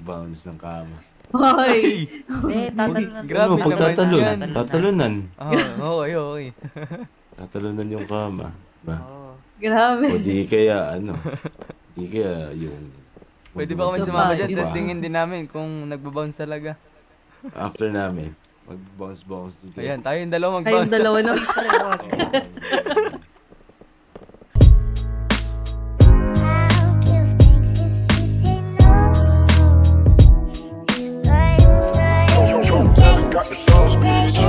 mag-bounce ng kama. Hoy! Grabe naman yan. Tatalunan. Okay. Tatalunan yung kama. Ba? Grabe. O di kaya di kaya yung... Pwede ba kami So sumama fast. dyan? Testingin din namin kung nagbabounce talaga. After namin, mag-bounce din kayo. Ayan, tayong dalawa Kayong mag-bounce. dalawa na. Got the sauce, bitch.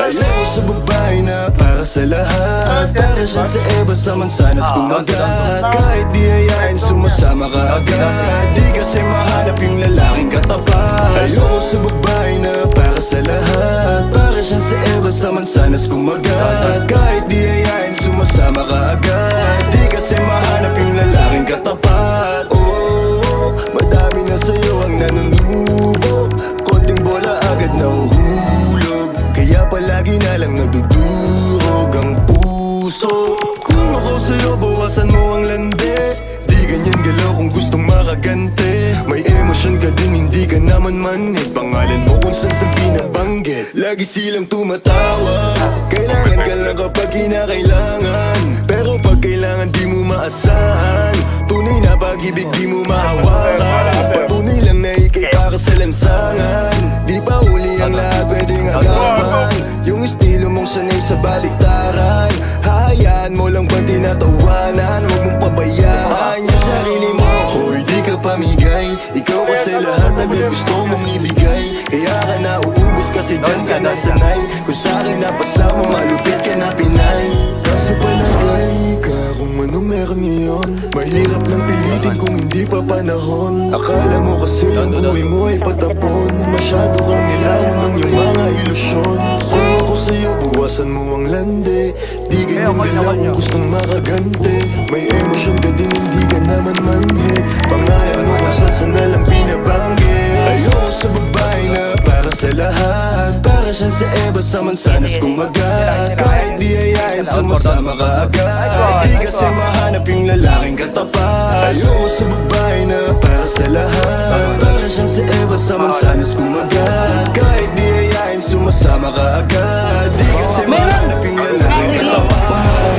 Ayaw sa babae na para sa lahat. Para siya sa Eva sa mansanas kumagat. Kahit di ayain, sumasama ka agad. Di kasi mahanap yung lalaking katapat. Ayaw sa babae na para sa lahat. Para siya sa Eva sa mansanas kumagat. Kahit di ayain, sumasama ka agad. Di kasi mahanap yung lalaking katapat. Oh, madami na sa'yo ang nanunubo. Konting bola agad nahuhulog. Kaya palagi na lang nadudurog ang puso. Kung ako sa'yo, bawasan mo ang lande. Di ganyan galaw kung gustong makagante. May emosyon ka din, hindi ka naman manhid. Pangalan mo kung saan sa binabanggit. Lagi silang tumatawa. Kailangan ka lang kapag kinakailangan. Pero pag kailangan di mo maasahan. Tunay na pag-ibig di mo mahawakan. Patunay lang na ikay para sa lansangan. Di pa uli ang lahat pwedeng agapan. Yung estilo mong sanay sa baliktaran. Hahayaan mo lang ba tinatawanan? Huwag mong pabayaan yung sarili mo. Hoy, di ka pamigay. Ikaw kasi lahat agad gusto mong ibigay. Kaya ka nauubos kasi dyan ka nasanay. Kung sa'kin napasama, malupit ka na Pinay. Kaso palagay ka kung ano meron ngayon. Mahirap lang pilitin kung hindi pa panahon. Akala mo kasi ang buhay mo ay patapon. Masyado kang nilawan ng iyong mga ilusyon. Kung ako sa'yo, bawasan mo ang lande. Di ganyan galaw kung gustong makagante. May emosyon ka din, hindi ka naman manhid. Pangalan mo kung saan na lang binabanggit. Ayoko sa babae na para sa lahat. Para siya sa Eva sa mansanas kumagat. Kahit di ayain, sumasama ka agad. Di kasi mahanap yung lalaking katapat. Ayoko sa babae na para sa lahat. Para siya sa Eva sa mansanas kumagat. Kahit di ayain, sumasama ka agad. Di kasi mahanap yung lalaking katapat.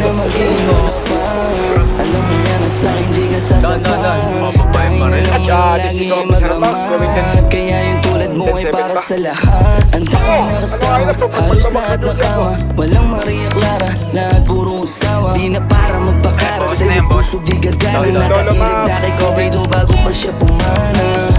Na mag-iingat pa. Alam mo yan na sa'kin di ka sasaktan. Tangin na lang mo lagi ay mag-amat. Kaya yung tulad mo ay para sa lahat. Ang dami na kasama, halos lahat na kama. Walang Maria Clara, lahat puro usawa. Di na para magpakara sa iyong puso di gagana. Nakailag na kay Covedo bago pa siya pumana.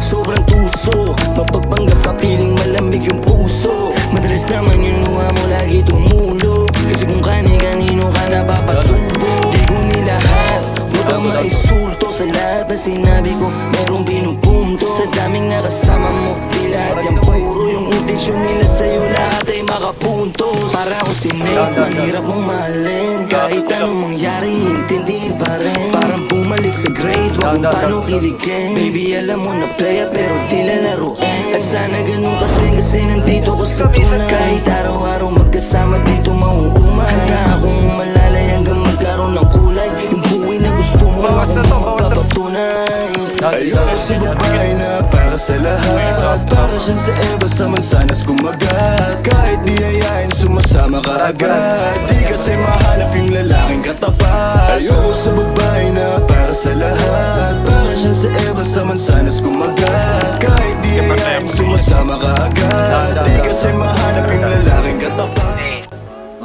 Sobrang tuso, mapagpanggap ka piling malamig yung puso. Madalas naman yung mukha mo lagi tumulo. Kasi kung kani-kanino ka napapasubo. Di ko nilahat, huwag kang maisulto. Sa lahat na sinabi ko, merong pinupunto. Sa daming nakasama mo, di lahat yan puro. Yung intensyon nila sa'yo, lahat ay makapuntos. Para ako si Nate, mahirap mong mahalin. Kahit anong mangyari, intindihin pa rin. Parang bumalik sa grade, huwag kung paano kiligin. Baby, alam mo na playa pero di lalaruin. At sana ganun ka din kasi nandito ko sa tunay. Kahit araw-araw magkasama dito mauuma. Handa akong umalalay hanggang magkaroon ng kulay. Yung buhay na gusto mo akong mapapatunay. Ayoko sa babae na para sa lahat. Para siya sa Eva sa mansanas kumagat. Kahit di ayain, sumasama ka agad. Di kasi mahanap yung lalaking katapat. Ayoko sa babae na para sa lahat. Para siya sa Eva sa mansanas kumagat. Kahit di ayain, sumasama ka agad. Di kasi mahanap yung lalaking katapat.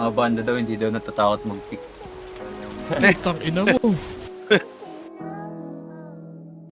Mga banda daw, hindi daw natatakot mag-pick. Tang ina mo.